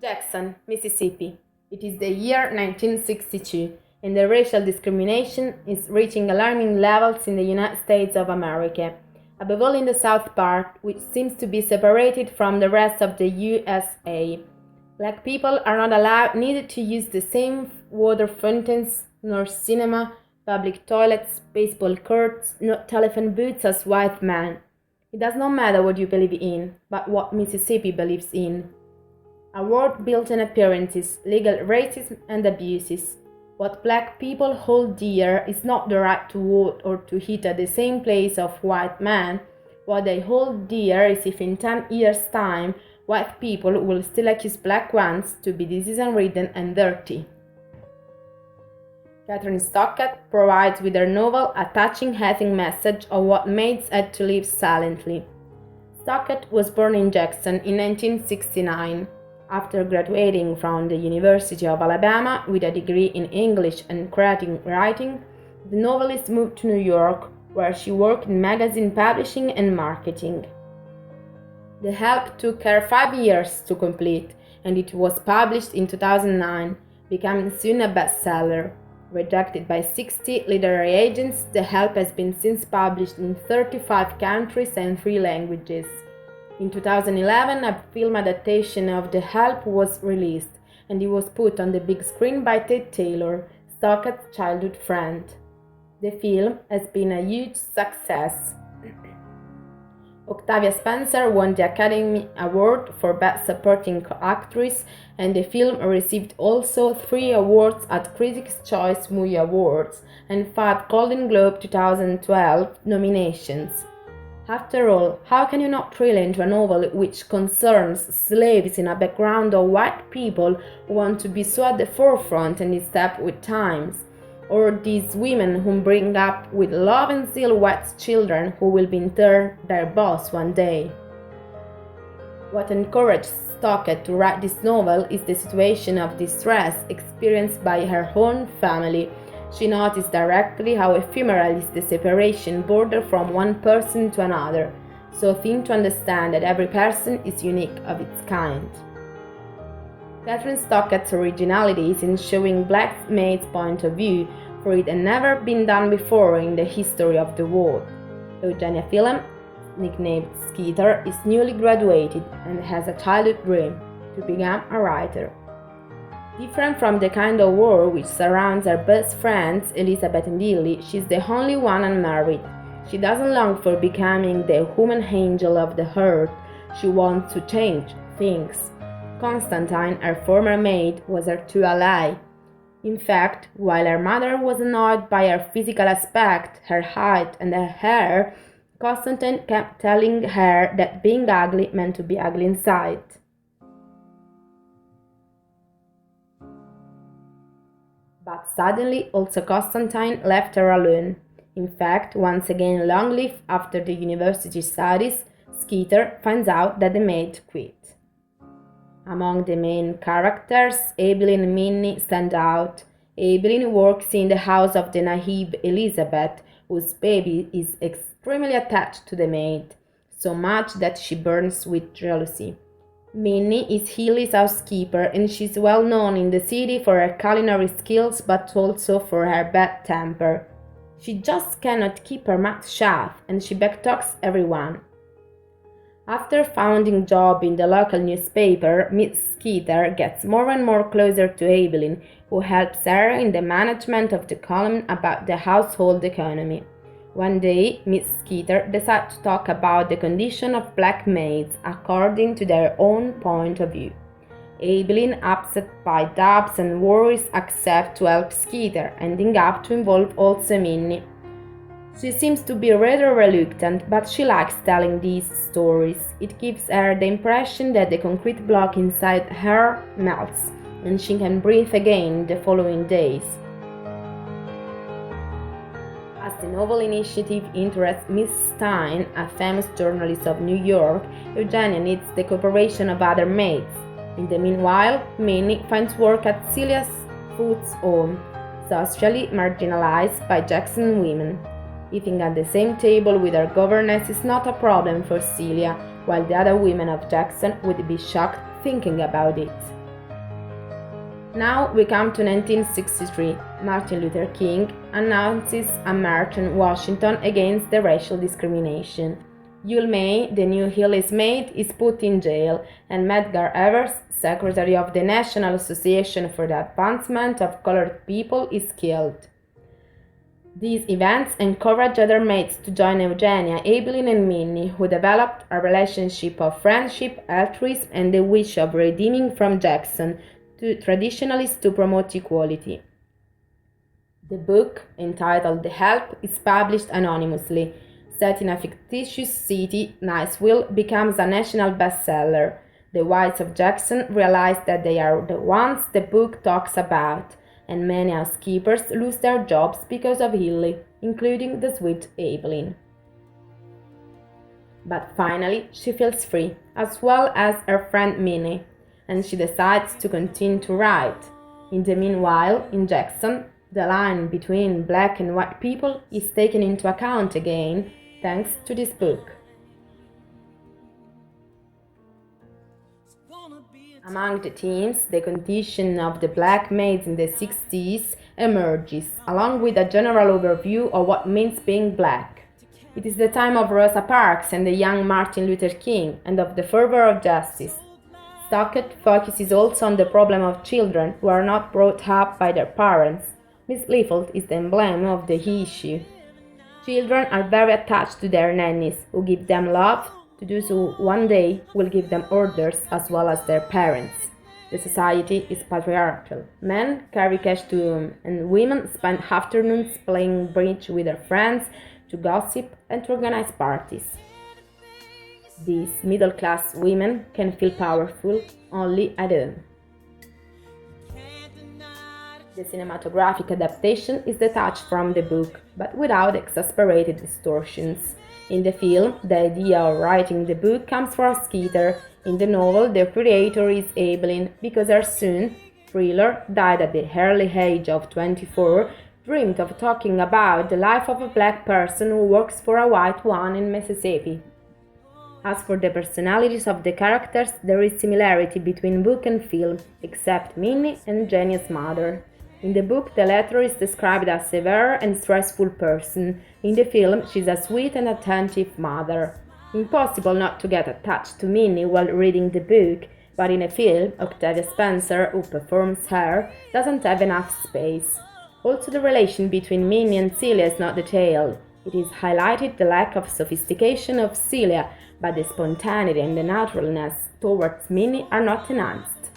Jackson, Mississippi. It is the year 1962, and the racial discrimination is reaching alarming levels in the United States of America, above all in the South part, which seems to be separated from the rest of the USA. Black people are not allowed neither to use the same water fountains, nor cinema, public toilets, baseball courts, nor telephone booths as white men. It does not matter what you believe in, but what Mississippi believes in. A world built on appearances, legal racism, and abuses. What black people hold dear is not the right to vote or to eat at the same place of white men. What they hold dear is if in 10 years' time, white people will still accuse black ones to be disease-ridden and dirty. Catherine Stockett provides with her novel a touching ethic message of what maids had to live silently. Stockett was born in Jackson in 1969. After graduating from the University of Alabama with a degree in English and creative writing, the novelist moved to New York, where she worked in magazine publishing and marketing. The Help took her 5 years to complete, and it was published in 2009, becoming soon a bestseller. Rejected by 60 literary agents, The Help has been since published in 35 countries and 3 languages. In 2011, a film adaptation of The Help was released, and it was put on the big screen by Ted Taylor, Stockett's childhood friend. The film has been a huge success. Octavia Spencer won the Academy Award for Best Supporting Actress, and the film received also 3 awards at Critics' Choice Movie Awards and 5 Golden Globe 2012 nominations. After all, how can you not thrill into a novel which concerns slaves in a background of white people who want to be so at the forefront and in step with times? Or these women who bring up with love and zeal white children who will be in turn their boss one day? What encouraged Stockett to write this novel is the situation of distress experienced by her own family. She noticed directly how ephemeral is the separation border from one person to another, so thin to understand that every person is unique of its kind. Catherine Stockett's originality is in showing black maids' point of view, for it had never been done before in the history of the world. Eugenia Phelan, nicknamed Skeeter, is newly graduated and has a childhood dream to become a writer. Different from the kind of world which surrounds her best friends, Elizabeth and Lily, she is the only one unmarried. She doesn't long for becoming the human angel of the earth. She wants to change things. Constantine, her former maid, was her true ally. In fact, while her mother was annoyed by her physical aspect, her height, and her hair, Constantine kept telling her that being ugly meant to be ugly inside. But suddenly, also Constantine left her alone. In fact, once again long-lived after the university studies, Skeeter finds out that the maid quit. Among the main characters, Evelyn and Minnie stand out. Evelyn works in the house of the naive Elizabeth, whose baby is extremely attached to the maid, so much that she burns with jealousy. Minnie is Healy's housekeeper, and she's well known in the city for her culinary skills but also for her bad temper. She just cannot keep her mouth shut, and she backtalks everyone. After finding a job in the local newspaper, Miss Skeeter gets more and more closer to Evelyn, who helps her in the management of the column about the household economy. One day, Miss Skeeter decides to talk about the condition of black maids according to their own point of view. Evelyn, upset by doubts and worries, accepts to help Skeeter, ending up to involve also Minnie. She seems to be rather reluctant, but she likes telling these stories. It gives her the impression that the concrete block inside her melts, and she can breathe again the following days. As the novel initiative interests Miss Stein, a famous journalist of New York, Eugenia needs the cooperation of other maids. In the meanwhile, Minnie finds work at Celia's Foods home, socially marginalized by Jackson women. Eating at the same table with her governess is not a problem for Celia, while the other women of Jackson would be shocked thinking about it. Now we come to 1963. Martin Luther King announces a march in Washington against the racial discrimination. Yul May, the new Healy's maid, is put in jail, and Medgar Evers, secretary of the National Association for the Advancement of Colored People, is killed. These events encourage other maids to join Eugenia, Evelyn, and Minnie, who developed a relationship of friendship, altruism, and the wish of redeeming from Jackson, two traditionalists to promote equality. The book, entitled The Help, is published anonymously. Set in a fictitious city, Niceville becomes a national bestseller. The wives of Jackson realize that they are the ones the book talks about, and many housekeepers lose their jobs because of Hilly, including the sweet Evelyn. But finally, she feels free, as well as her friend Minnie, and she decides to continue to write. In the meanwhile, in Jackson, the line between black and white people is taken into account again, thanks to this book. Among the themes, the condition of the black maids in the 60s emerges, along with a general overview of what means being black. It is the time of Rosa Parks and the young Martin Luther King, and of the fervor of justice. Stockett focuses also on the problem of children who are not brought up by their parents. Miss Leafold is the emblem of the issue. Children are very attached to their nannies, who give them love, to do so one day will give them orders as well as their parents. The society is patriarchal. Men carry cash to home, and women spend afternoons playing bridge with their friends, to gossip and to organize parties. These middle-class women can feel powerful only at home. The cinematographic adaptation is detached from the book, but without exasperated distortions. In the film, the idea of writing the book comes from Skeeter. In the novel, the creator is Evelyn, because her son, Thriller, died at the early age of 24, dreamed of talking about the life of a black person who works for a white one in Mississippi. As for the personalities of the characters, there is similarity between book and film, except Minnie and Jenny's mother. In the book, the latter is described as a severe and stressful person. In the film, she is a sweet and attentive mother. Impossible not to get attached to Minnie while reading the book, but in a film, Octavia Spencer, who performs her, doesn't have enough space. Also, the relation between Minnie and Celia is not detailed. It is highlighted the lack of sophistication of Celia, but the spontaneity and the naturalness towards Minnie are not enhanced.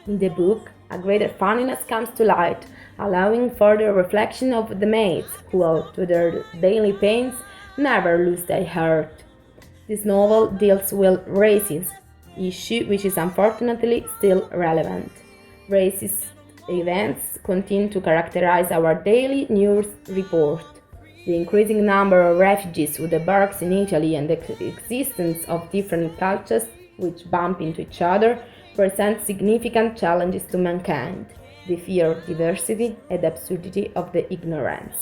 In the book, a greater funniness comes to light, allowing further reflection of the maids, who, to their daily pains, never lose their heart. This novel deals with racism, issue which is unfortunately still relevant. Racist events continue to characterize our daily news report. The increasing number of refugees who debarks in Italy and the existence of different cultures which bump into each other present significant challenges to mankind, the fear of diversity and the absurdity of the ignorance.